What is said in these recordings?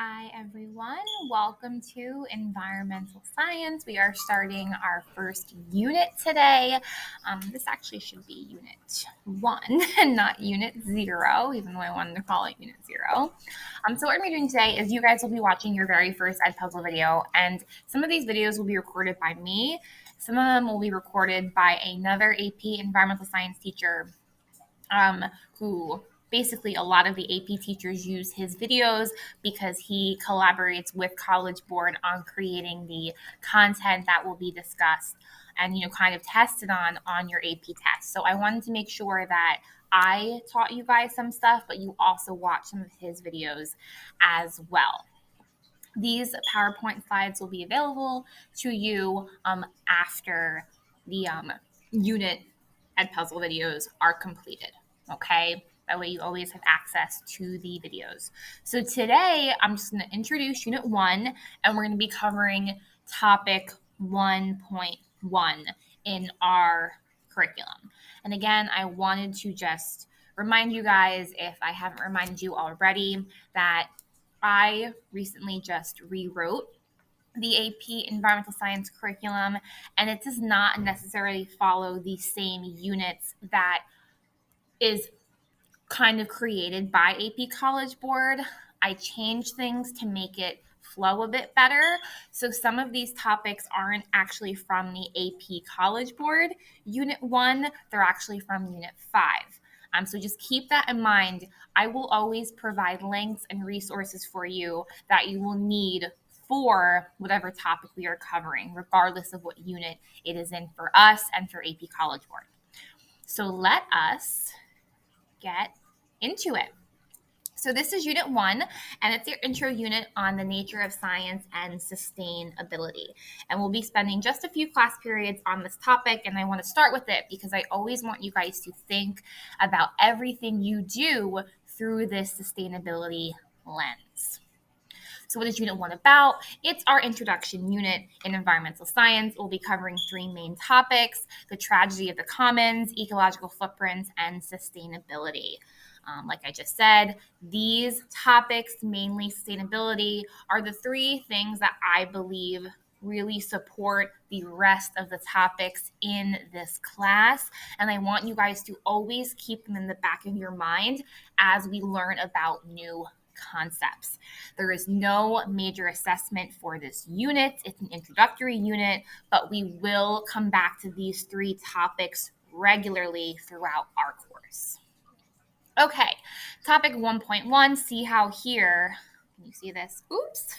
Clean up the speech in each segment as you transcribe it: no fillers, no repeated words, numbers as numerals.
Hi, everyone. Welcome to Environmental Science. We are starting our first unit today. This actually should be Unit 1 and not Unit 0, even though I wanted to call it Unit 0. So what we're going to be doing today is you guys will be watching your very first Edpuzzle video, and some of these videos will be recorded by me. Some of them will be recorded by another AP Environmental Science teacher who basically a lot of the AP teachers use his videos because he collaborates with College Board on creating the content that will be discussed and, kind of tested on your AP test. So I wanted to make sure that I taught you guys some stuff, but you also watch some of his videos as well. These PowerPoint slides will be available to you after the unit Edpuzzle videos are completed. Okay, that way you always have access to the videos. So today I'm just going to introduce Unit 1, and we're going to be covering topic 1.1 in our curriculum. And again, I wanted to just remind you guys, if I haven't reminded you already, that I recently just rewrote the AP Environmental Science curriculum, and it does not necessarily follow the same units that is kind of created by AP College Board. I changed things to make it flow a bit better. So some of these topics aren't actually from the AP College Board Unit 1, they're actually from Unit 5. So just keep that in mind. I will always provide links and resources for you that you will need for whatever topic we are covering, regardless of what unit it is in for us and for AP College Board. So let us get into it. So this is Unit 1, and it's your intro unit on the nature of science and sustainability. And we'll be spending just a few class periods on this topic, and I want to start with it because I always want you guys to think about everything you do through this sustainability lens. So what is Unit 1 about? It's our introduction unit in environmental science. We'll be covering three main topics: the tragedy of the commons, ecological footprints, and sustainability. Like I just said, these topics, mainly sustainability, are the three things that I believe really support the rest of the topics in this class. And I want you guys to always keep them in the back of your mind as we learn about new concepts. There is no major assessment for this unit. It's an introductory unit, but we will come back to these three topics regularly throughout our course. Okay, topic 1.1, see how here, can you see this? Oops,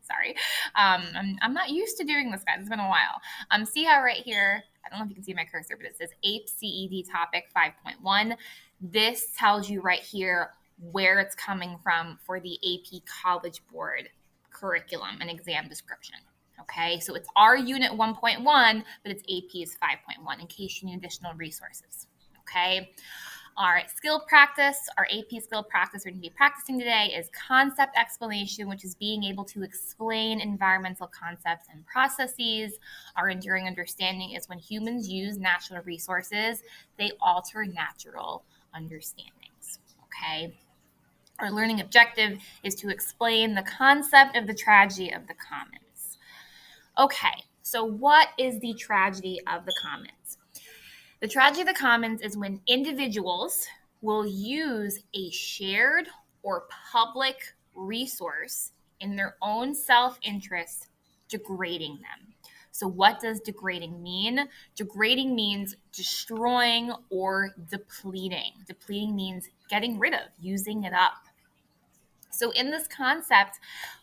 sorry. I'm not used to doing this, guys. It's been a while. See how right here, I don't know if you can see my cursor, but it says APE CED topic 5.1. This tells you right here where it's coming from for the AP College Board curriculum and exam description. Okay, so it's our unit 1.1, but it's AP's 5.1 in case you need additional resources. Okay. Our skill practice, our AP skill practice we're going to be practicing today is concept explanation, which is being able to explain environmental concepts and processes. Our enduring understanding is when humans use natural resources, they alter natural understandings. Okay. Our learning objective is to explain the concept of the tragedy of the commons. Okay, so what is the tragedy of the commons? The tragedy of the commons is when individuals will use a shared or public resource in their own self-interest, degrading them. So what does degrading mean? Degrading means destroying or depleting. Depleting means getting rid of, using it up. So in this concept,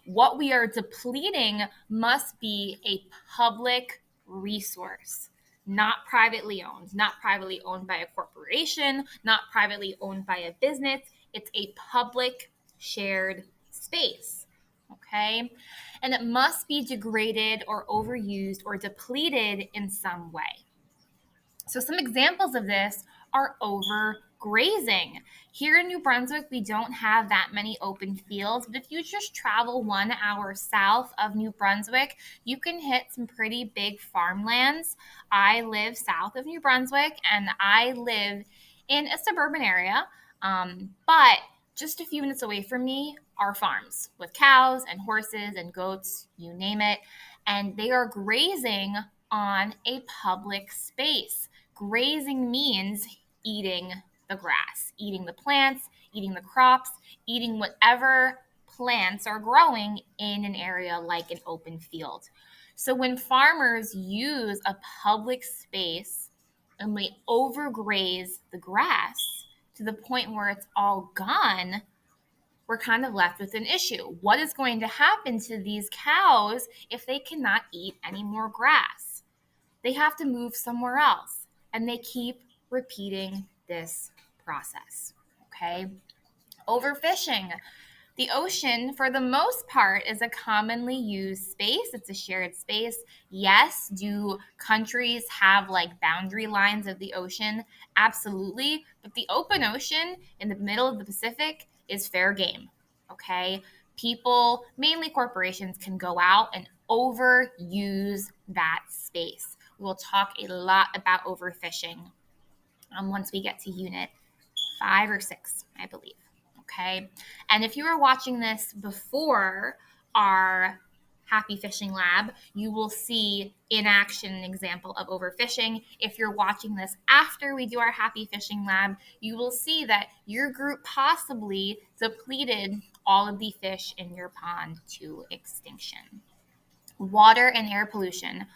what we are depleting must be a public resource, not privately owned by a corporation, not privately owned by a business. It's a public shared space, okay? And it must be degraded or overused or depleted in some way. So some examples of this are overgrazing. Here in New Brunswick, we don't have that many open fields, but if you just travel 1 hour south of New Brunswick, you can hit some pretty big farmlands. I live south of New Brunswick, and I live in a suburban area, but just a few minutes away from me are farms with cows and horses and goats, you name it, and they are grazing on a public space. Grazing means eating the grass, eating the plants, eating the crops, eating whatever plants are growing in an area like an open field. So when farmers use a public space and they overgraze the grass to the point where it's all gone, we're kind of left with an issue. What is going to happen to these cows if they cannot eat any more grass? They have to move somewhere else, and they keep repeating this process. Okay? Overfishing. The ocean, for the most part, is a commonly used space. It's a shared space. Yes, do countries have like boundary lines of the ocean? Absolutely. But the open ocean in the middle of the Pacific is fair game. Okay? People, mainly corporations, can go out and overuse that space. We'll talk a lot about overfishing once we get to unit 5 or 6, I believe. Okay. And if you were watching this before our Happy Fishing Lab, you will see in action an example of overfishing. If you're watching this after we do our Happy Fishing Lab, you will see that your group possibly depleted all of the fish in your pond to extinction. Water and air pollution.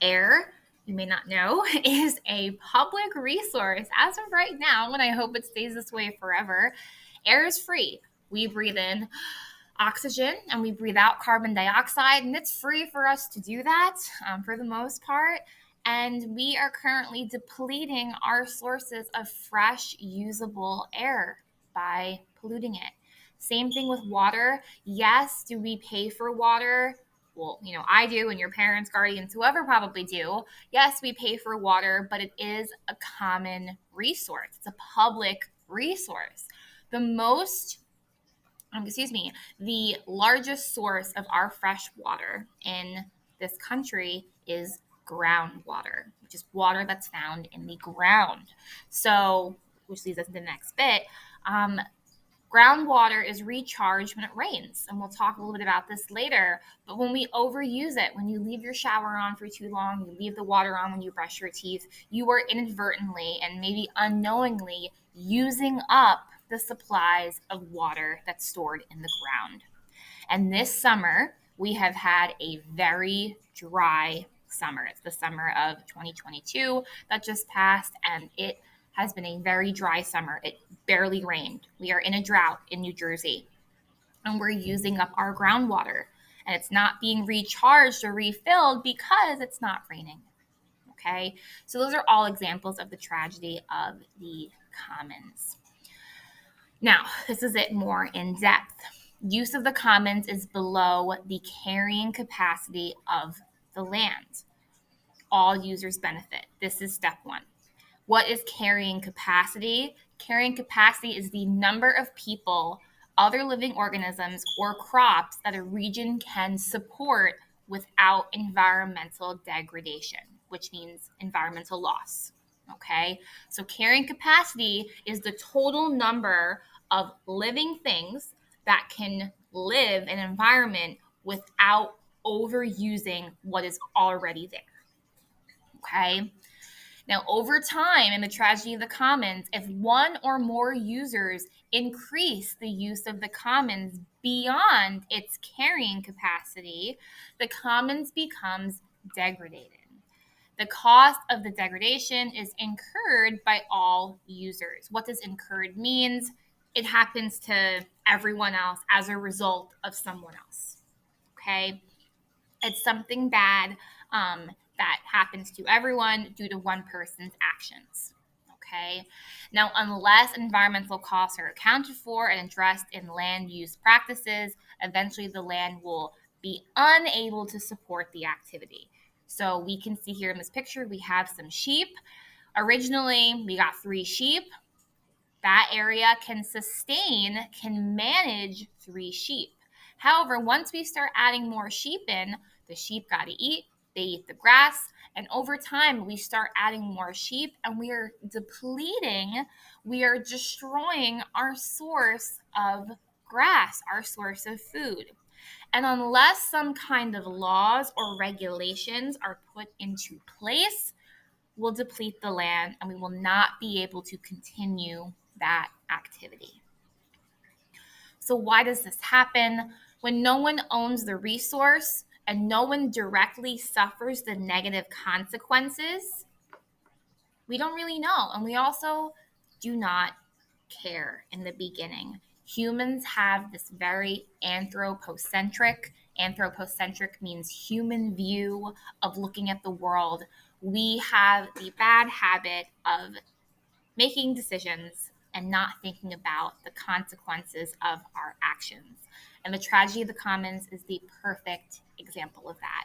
Air, you may not know, is a public resource as of right now, and I hope it stays this way forever. Air is free. We breathe in oxygen and we breathe out carbon dioxide, and it's free for us to do that for the most part. And we are currently depleting our sources of fresh, usable air by polluting it. Same thing with water. Yes, do we pay for water? Well, I do, and your parents, guardians, whoever probably do. Yes, we pay for water, but it is a common resource. It's a public resource. The largest source of our fresh water in this country is groundwater, which is water that's found in the ground. So, which leads us to the next bit. Groundwater is recharged when it rains, and we'll talk a little bit about this later. But when we overuse it, when you leave your shower on for too long, you leave the water on when you brush your teeth, you are inadvertently and maybe unknowingly using up the supplies of water that's stored in the ground. And this summer, we have had a very dry summer. It's the summer of 2022 that just passed, and it has been a very dry summer. It barely rained. We are in a drought in New Jersey, and we're using up our groundwater, and it's not being recharged or refilled because it's not raining. Okay, so those are all examples of the tragedy of the commons. Now, this is it more in depth. Use of the commons is below the carrying capacity of the land. All users benefit. This is step one. What is carrying capacity? Carrying capacity is the number of people, other living organisms, or crops that a region can support without environmental degradation, which means environmental loss. Okay, so carrying capacity is the total number of living things that can live in an environment without overusing what is already there. Okay. Now, over time in the tragedy of the commons, if one or more users increase the use of the commons beyond its carrying capacity, the commons becomes degraded. The cost of the degradation is incurred by all users. What does incurred means? It happens to everyone else as a result of someone else. Okay? It's something bad that happens to everyone due to one person's actions. Okay. Now, unless environmental costs are accounted for and addressed in land use practices, eventually the land will be unable to support the activity. So we can see here in this picture, we have some sheep. Originally, we got 3 sheep. That area can manage 3 sheep. However, once we start adding more sheep in, the sheep got to eat, they eat the grass, and over time we start adding more sheep and we are destroying our source of grass, our source of food. And unless some kind of laws or regulations are put into place, we'll deplete the land and we will not be able to continue that activity. So why does this happen? When no one owns the resource and no one directly suffers the negative consequences, we don't really know. And we also do not care in the beginning. Humans have this very anthropocentric means human view of looking at the world. We have the bad habit of making decisions and not thinking about the consequences of our actions. And the tragedy of the commons is the perfect example of that.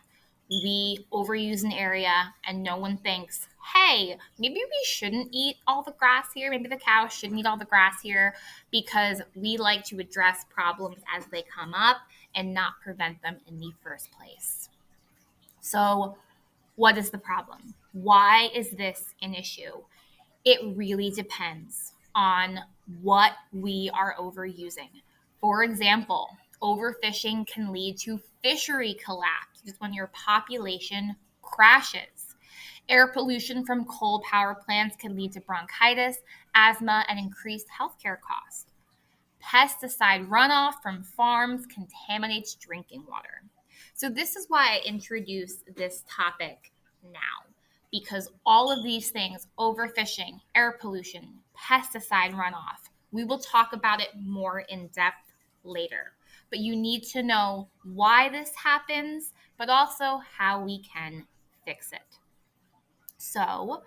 We overuse an area and no one thinks, hey, maybe we shouldn't eat all the grass here. Maybe the cows shouldn't eat all the grass here, because we like to address problems as they come up and not prevent them in the first place. So, what is the problem? Why is this an issue? It really depends on what we are overusing. For example, overfishing can lead to fishery collapse, just when your population crashes. Air pollution from coal power plants can lead to bronchitis, asthma, and increased healthcare costs. Pesticide runoff from farms contaminates drinking water. So, this is why I introduced this topic now, because all of these things, overfishing, air pollution, pesticide runoff, we will talk about it more in depth later. But you need to know why this happens, but also how we can fix it. So,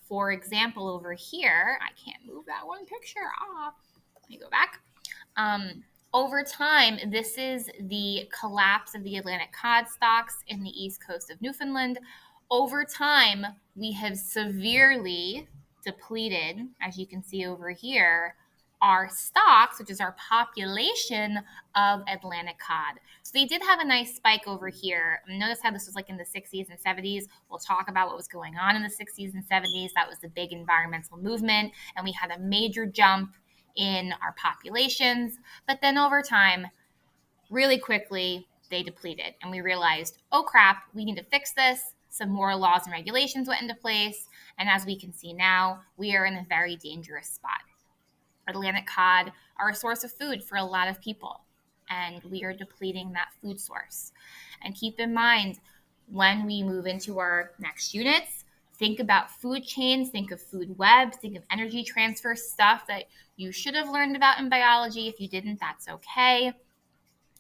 for example, over here, I can't move that one picture off. Let me go back. Over time, this is the collapse of the Atlantic cod stocks in the east coast of Newfoundland. Over time, we have severely depleted, as you can see over here, our stocks, which is our population of Atlantic cod. So they did have a nice spike over here. Notice how this was like in the 60s and 70s. We'll talk about what was going on in the 60s and 70s. That was the big environmental movement, and we had a major jump in our populations. But then over time, really quickly, they depleted. And we realized, oh crap, we need to fix this. Some more laws and regulations went into place. And as we can see now, we are in a very dangerous spot. Atlantic cod are a source of food for a lot of people, and we are depleting that food source. And keep in mind, when we move into our next units, think about food chains, think of food webs, think of energy transfer, stuff that you should have learned about in biology. If you didn't, that's okay.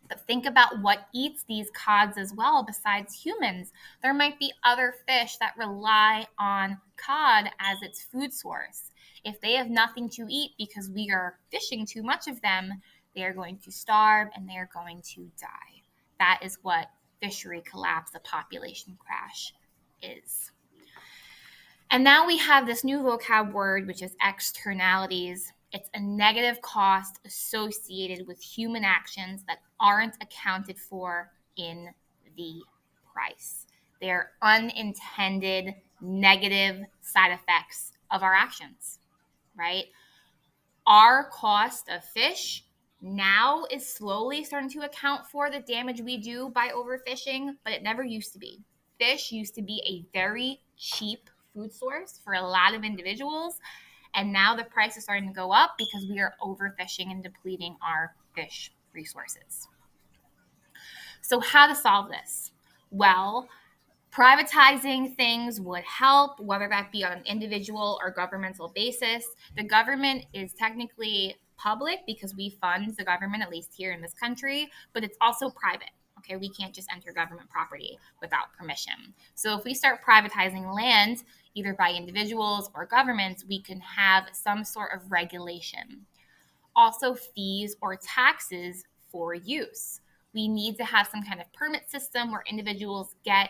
But think about what eats these cods as well besides humans. There might be other fish that rely on cod as its food source. If they have nothing to eat because we are fishing too much of them, they are going to starve and they are going to die. That is what fishery collapse, a population crash, is. And now we have this new vocab word, which is externalities. It's a negative cost associated with human actions that aren't accounted for in the price. They're unintended negative side effects of our actions, right? Our cost of fish now is slowly starting to account for the damage we do by overfishing, but it never used to be. Fish used to be a very cheap food source for a lot of individuals, and now the price is starting to go up because we are overfishing and depleting our fish resources. So how to solve this? Well, privatizing things would help, whether that be on an individual or governmental basis. The government is technically public because we fund the government, at least here in this country, but it's also private. Okay, we can't just enter government property without permission. So if we start privatizing land, either by individuals or governments, we can have some sort of regulation. Also, fees or taxes for use. We need to have some kind of permit system where individuals get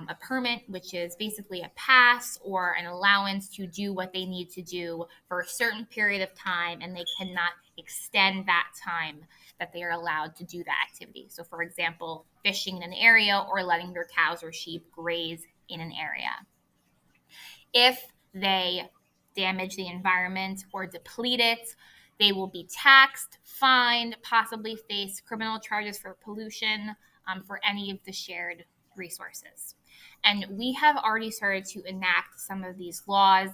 a permit, which is basically a pass or an allowance to do what they need to do for a certain period of time, and they cannot extend that time that they are allowed to do that activity. So, for example, fishing in an area or letting their cows or sheep graze in an area. If they damage the environment or deplete it, They will be taxed, fined, possibly face criminal charges for pollution for any of the shared resources. And we have already started to enact some of these laws: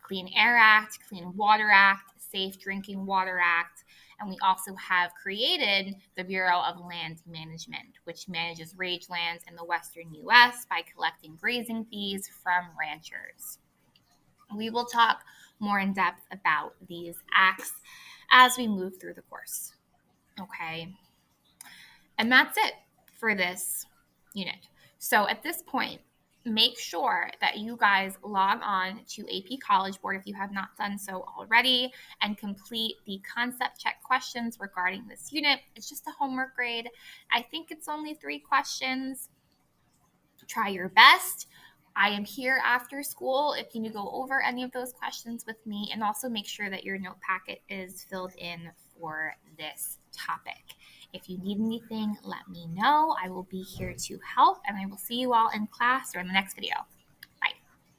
Clean Air Act, Clean Water Act, Safe Drinking Water Act. And we also have created the Bureau of Land Management, which manages rangelands in the western U.S. by collecting grazing fees from ranchers. We will talk more in depth about these acts as we move through the course. Okay. And that's it for this unit. So at this point, make sure that you guys log on to AP College Board if you have not done so already and complete the concept check questions regarding this unit. It's just a homework grade. I think it's only 3 questions. Try your best. I am here after school if you need to go over any of those questions with me, and also make sure that your note packet is filled in for this topic. If you need anything, let me know. I will be here to help, and I will see you all in class or in the next video.